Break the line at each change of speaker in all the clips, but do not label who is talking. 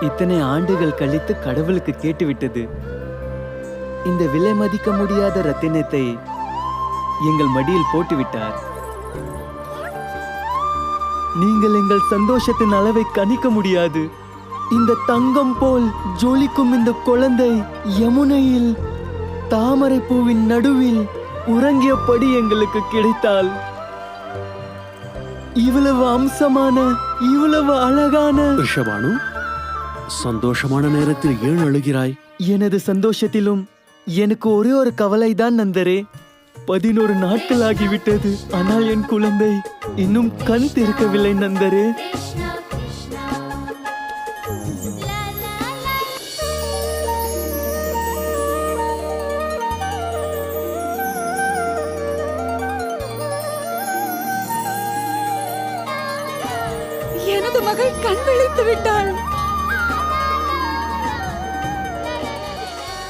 இத்தனை ஆண்டுகள் கழித்து கடவுளுக்கு கேட்டுவிட்டது. இந்த விலை மதிக்க முடியாத ரத்தினத்தை எங்கள் மடியில் போட்டுவிட்டார். நீங்கள் எங்கள் சந்தோஷத்தின் அளவை கணிக்க முடியாது. இந்த தங்கம் போல் ஜொலிக்கும் இந்த குழந்தை யமுனையில் தாமரை பூவின் நடுவில் உறங்கியபடி எங்களுக்கு கிடைத்தால், இவ்வளவு அம்சமான, இவ்வளவு அழகான
ரிஷபானு, சந்தோஷமான நேரத்தில் ஏன் அழுகிறாய்?
எனது சந்தோஷத்திலும் எனக்கு ஒரே ஒரு கவலைதான் நந்தரே. 11 நாட்கள் ஆகிவிட்டது, ஆனால் என் குழந்தை இன்னும் கண் திறக்கவில்லை நந்தரே.
எனது மகள் கண் விழித்து விட்டாள்.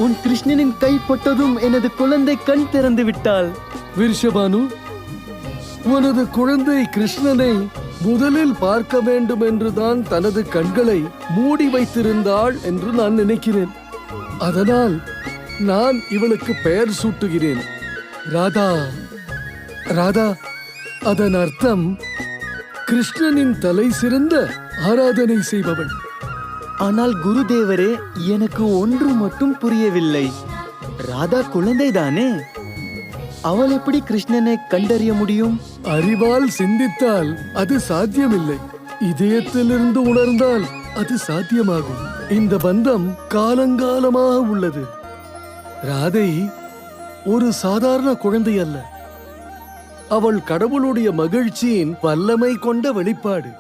உன் கிருஷ்ணனின் கைப்பட்டதும் எனது குழந்தை கண் திறந்து விட்டாள்.
விருஷபானு, உனது குழந்தை கிருஷ்ணனை முதலில் பார்க்க வேண்டும் என்றுதான் தனது கண்களை மூடி வைத்திருந்தாள் என்று நான் நினைக்கிறேன். அதனால் நான் இவளுக்கு பெயர் சூட்டுகிறேன், ராதா. ராதா, அதன் அர்த்தம் கிருஷ்ணனின் தலை சிறந்த ஆராதனை செய்பவள்.
ஆனால் குருதேவரே, எனக்கு ஒன்று மட்டும் புரியவில்லை. ராதா குழந்தைதானே, அவள் எப்படி கிருஷ்ணனை கண்டறிய முடியும்?
அறிவால் சிந்தித்தால் அது சாத்தியமில்லை, இதயத்திலிருந்து உணர்ந்தால் அது சாத்தியமாகும். இந்த பந்தம் காலங்காலமாக உள்ளது. ராதை ஒரு சாதாரண குழந்தை அல்ல, அவள் கடவுளுடைய மகிழ்ச்சியின் வல்லமை கொண்ட வெளிப்பாடு.